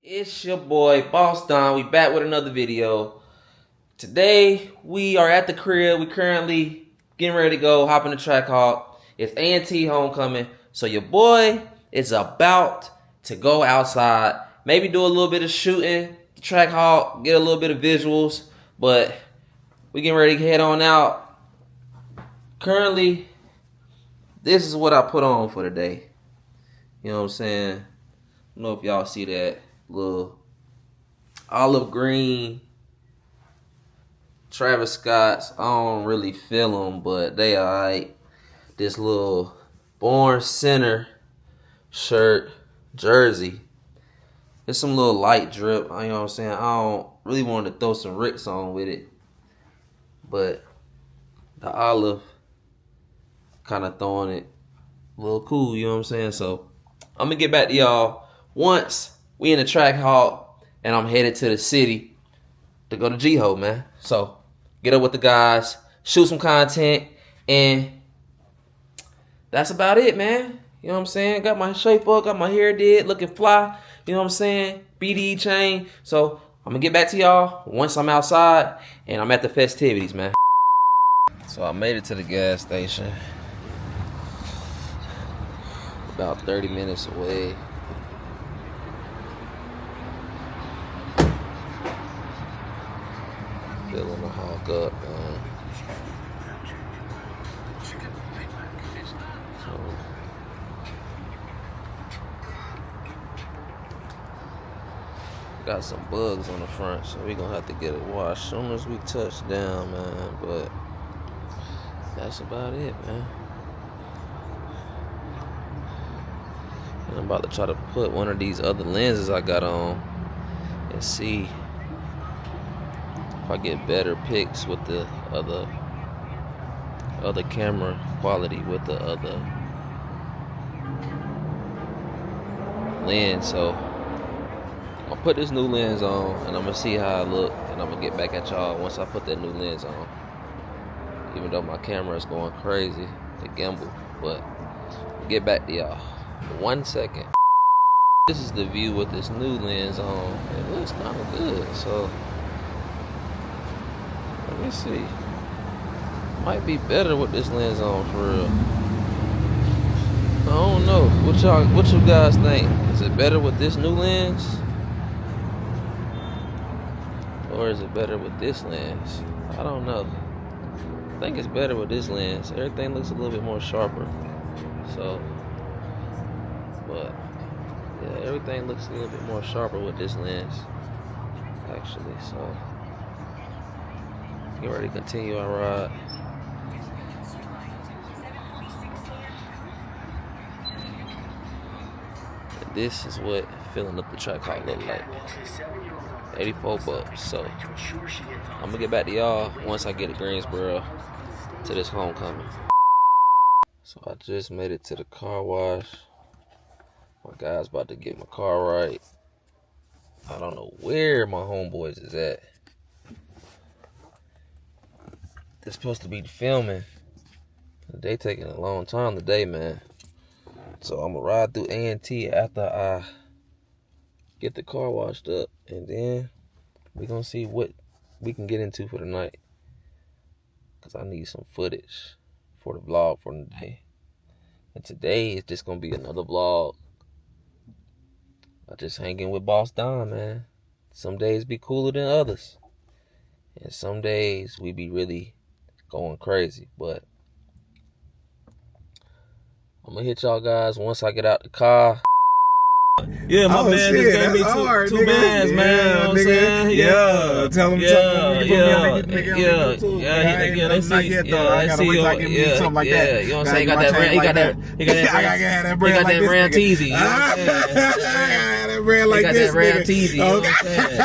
It's your boy Boss Don. We back with another video. Today we are at the crib. We currently getting ready to go hop in the track hawk. It's A&T homecoming, so your boy is about to go outside. Maybe do a little bit of shooting, the track hawk, get a little bit of visuals. But we getting ready to head on out. Currently, this is what I put on for today. You know what I'm saying? I don't know if y'all see that little olive green Travis Scott's. I don't really feel them, but they alright. This little Born Center shirt, jersey. There's some little light drip. You know what I'm saying? I don't really want to throw some Ricks on with it, but the olive kind of throwing it a little cool. You know what I'm saying? So I'm gonna get back to y'all once we in the track hawk and I'm headed to the city to go to G-Ho, man. So get up with the guys, shoot some content, and that's about it, man. You know what I'm saying? Got my shape up, got my hair did, looking fly. You know what I'm saying? BDE chain. So I'm gonna get back to y'all once I'm outside and I'm at the festivities, man. So I made it to the gas station. About 30 minutes away. Filling the hawk up, man. So, got some bugs on the front, so we gonna have to get it washed soon as we touch down, man. But that's about it, man. And I'm about to try to put one of these other lenses I got on and see if I get better pics with the other camera quality with the other lens. So I'll put this new lens on and I'm gonna see how I look, and I'm gonna get back at y'all once I put that new lens on. Even though my camera is going crazy, the gimbal, but I'll get back to y'all. 1 second. This is the view with this new lens on. It looks kind of good, so let me see. Might be better with this lens on for real. I don't know. What you guys think? Is it better with this new lens? Or is it better with this lens? I don't know. I think it's better with this lens. Everything looks a little bit more sharper. So, but yeah, everything looks a little bit more sharper with this lens, actually. So, get ready to continue our ride. And this is what filling up the track hawk look like. 84 bucks. So I'm gonna get back to y'all once I get to Greensboro to this homecoming. So I just made it to the car wash. My guy's about to get my car right. I don't know where my homeboys is at. They're supposed to be filming. They taking a long time today, man. So I'm gonna ride through A&T after I get the car washed up, and then we gonna see what we can get into for the night. Cause I need some footage for the vlog for the day. And today is just gonna be another vlog. I just hanging with Boss Don, man. Some days be cooler than others. And some days we be really going crazy. But I'm gonna hit y'all guys once I get out the car. Yeah, my man shit, just gave me hard, two nigga. bands, man. You know what I'm saying? Yeah. Tell him, they see you. Something like that. You know what I'm saying? He got that brand. He got that. He got that brand. He got that brand teasy. You know what I'm saying? That brand like this, teasy. You know what I'm saying?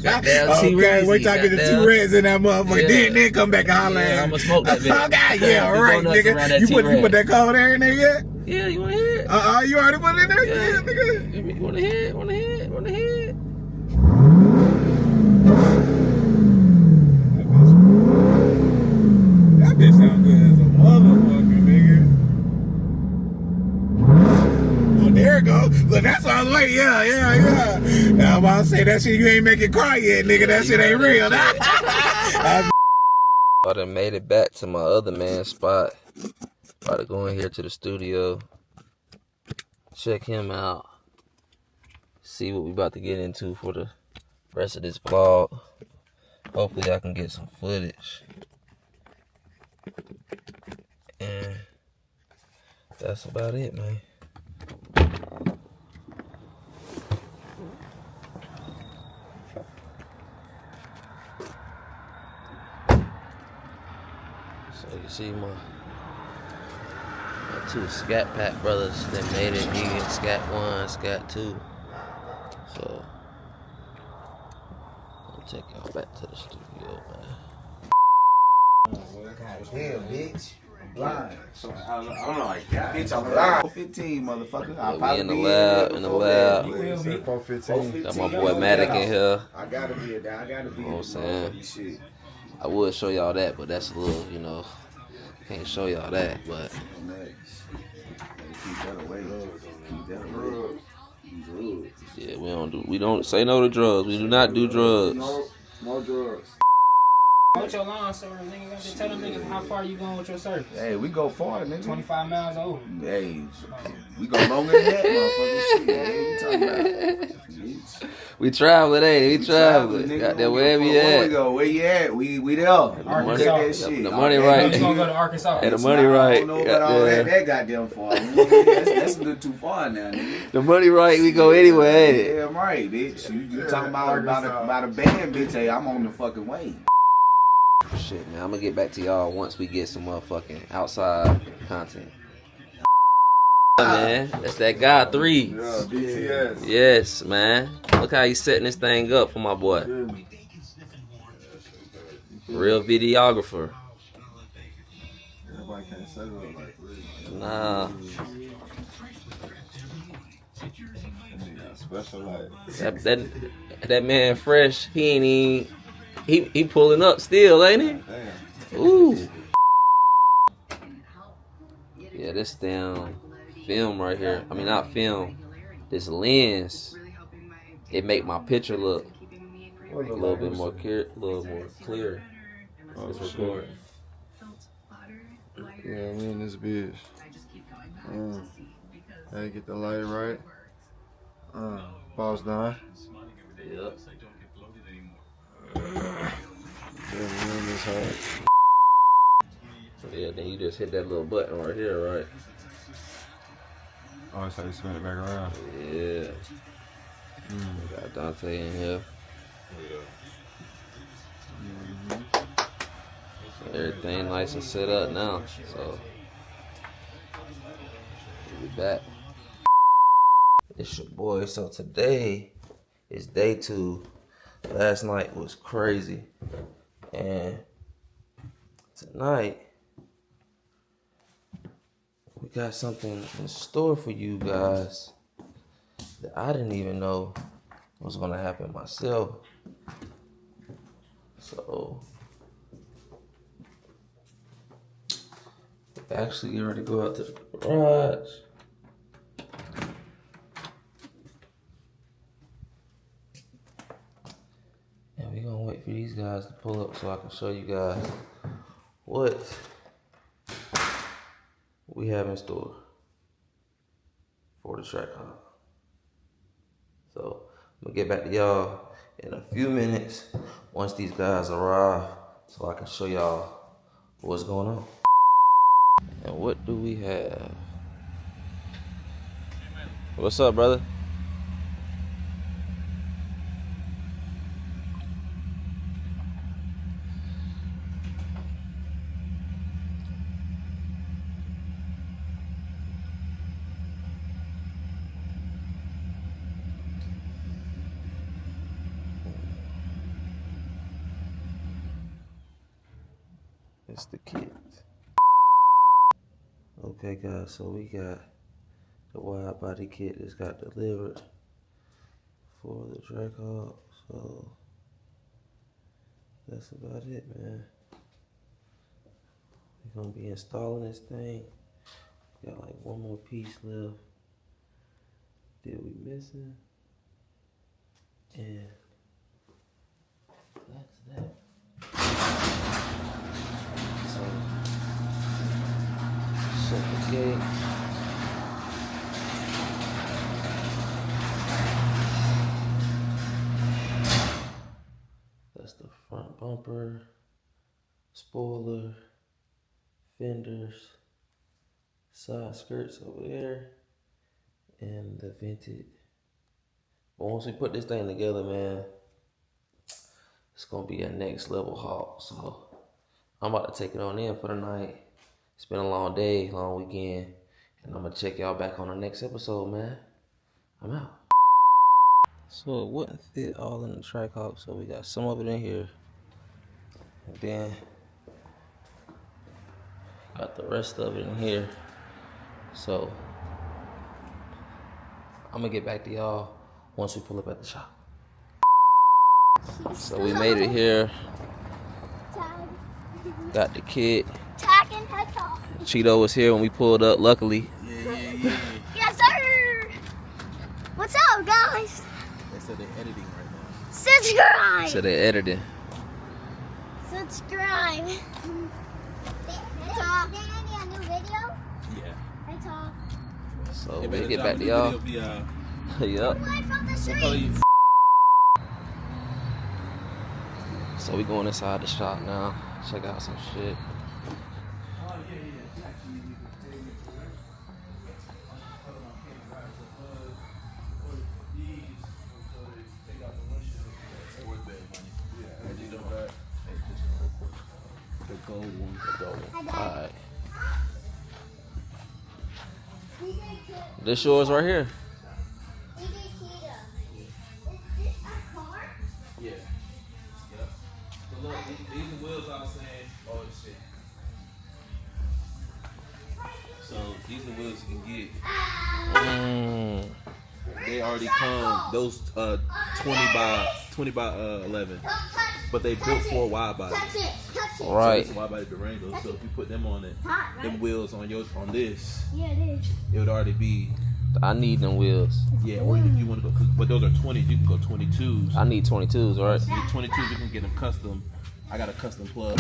Got that okay, wait till I get the two reds in that motherfucker. Then come back and holler at I'm gonna smoke that bitch. Okay, yeah, right, nigga. You put that code there in there yet? Yeah, you wanna hear it? You already put it in there? Yeah, nigga. You wanna hear it? Wanna hear it? Wanna hear it? That bitch sound good as a motherfucker, nigga. Oh, there it goes. Look, that's all the way. Yeah. Now I'm about to say that shit, you ain't making cry yet, nigga. That shit ain't real. I done made it back to my other man's spot. About to go in here to the studio. Check him out. See what we about to get into for the rest of this vlog. Hopefully I can get some footage. And that's about it, man. So you see my two Scat Pack brothers that made it. Me and Scat 1, Scat 2. So I'll take y'all back to the studio, man. God damn, bitch. I'm blind. I don't know, like that. Bitch, I'm blind. 15, motherfucker. Yeah, we in the lab, in the lab. You will be. 415. Got my boy Matic in here. I gotta be a down. I gotta be You know what I'm saying? shit. I would show y'all that, but that's a little, you know, can't show y'all that, but Keep that away. Keep that away. Drugs. yeah, we don't say no to drugs. We do not do drugs. No more drugs. What's your line, sir? Nigga, just tell them niggas how far you going with your service. Hey, we go far, nigga. 25 miles over. Hey, we go longer than that, motherfucker. Shit, hey, what you talking about? We traveling, ain't we? traveling. nigga. Got that wherever you Where we at. go? Where you at? We there. Arkansas. That shit. The money Hey, right. You gonna go to Arkansas? And the money right. I don't know about all that goddamn far. That's a little too far now, nigga. The money right, we go anywhere, ain't it? Yeah, right, bitch. You talking about a band, bitch? Hey, I'm on the fucking way. Shit, man, I'm gonna get back to y'all once we get some motherfucking outside content. Man, that's that guy 3. Yeah, BTS. Yes, man. Look how he's setting this thing up for my boy. Real videographer. Everybody can't say that like this. Nah, Special light. that man fresh. He ain't even. He pulling up still, ain't he? Damn. Ooh. Yeah, this damn film right here. I mean, not film. This lens. It make my picture look a little bit more clear. Oh, It's shit. recording. Yeah, me and this bitch. Hey, get the light right. Pause down. Yep. Yeah, me and this hard. Yeah, then you just hit that little button right here, right? Oh, it's how you spin it back around. Yeah. We got Dante in here. So everything nice and set up now. So we'll be back. It's your boy. So today is day 2. Last night was crazy. And tonight we got something in store for you guys that I didn't even know was gonna happen myself. So actually get ready to go out to the garage. And we're gonna wait for these guys to pull up so I can show you guys what we have in store for the track hunt. So I'm gonna get back to y'all in a few minutes once these guys arrive so I can show y'all what's going on. And what do we have? What's up, brother? It's the kit. Okay, guys, so we got the wide body kit that's got delivered for the Trackhawk. So that's about it, man. We're gonna be installing this thing. Got like one more piece left. Did we missing? Yeah. That's that. So, shut the gate. That's the front bumper, spoiler, fenders, side skirts over there, and the vented. But once we put this thing together, man, it's gonna be a next level haul. So I'm about to take it on in for the night. It's been a long day, long weekend, and I'm gonna check y'all back on the next episode, man. I'm out. So it wouldn't fit all in the Trackhawk, so we got some of it in here. And then got the rest of it in here. So I'm gonna get back to y'all once we pull up at the shop. So we made it here. Got the kid. Cheeto was here when we pulled up, luckily. Yes, sir. What's up, guys? They said they're editing right now. Subscribe. So they're editing. Subscribe. Talk. A new video? Yeah. Hey, talk. So They we better get drop back a to new y'all. video of Yup. Live from the the, street. So we going inside the shop now. Check out some shit. the gold one. The gold one. Alright. This yours right here. Is this a car? Yeah. Yep. But look, these are wheels I was saying. Oh shit. So these are wheels you can get. They already come those 20 by 11, Don't touch. but they built for a wide body. Touch it. Touch it. Right. So it's a wide body Durango. So if you put them on it, It's hot, right? them wheels on this, Yeah, it is. it would already be I need them wheels. yeah. Or if you want to go, but those are 20s. You can go 22s. I need 22s, right? So you 22s, you can get them custom. I got a custom plug.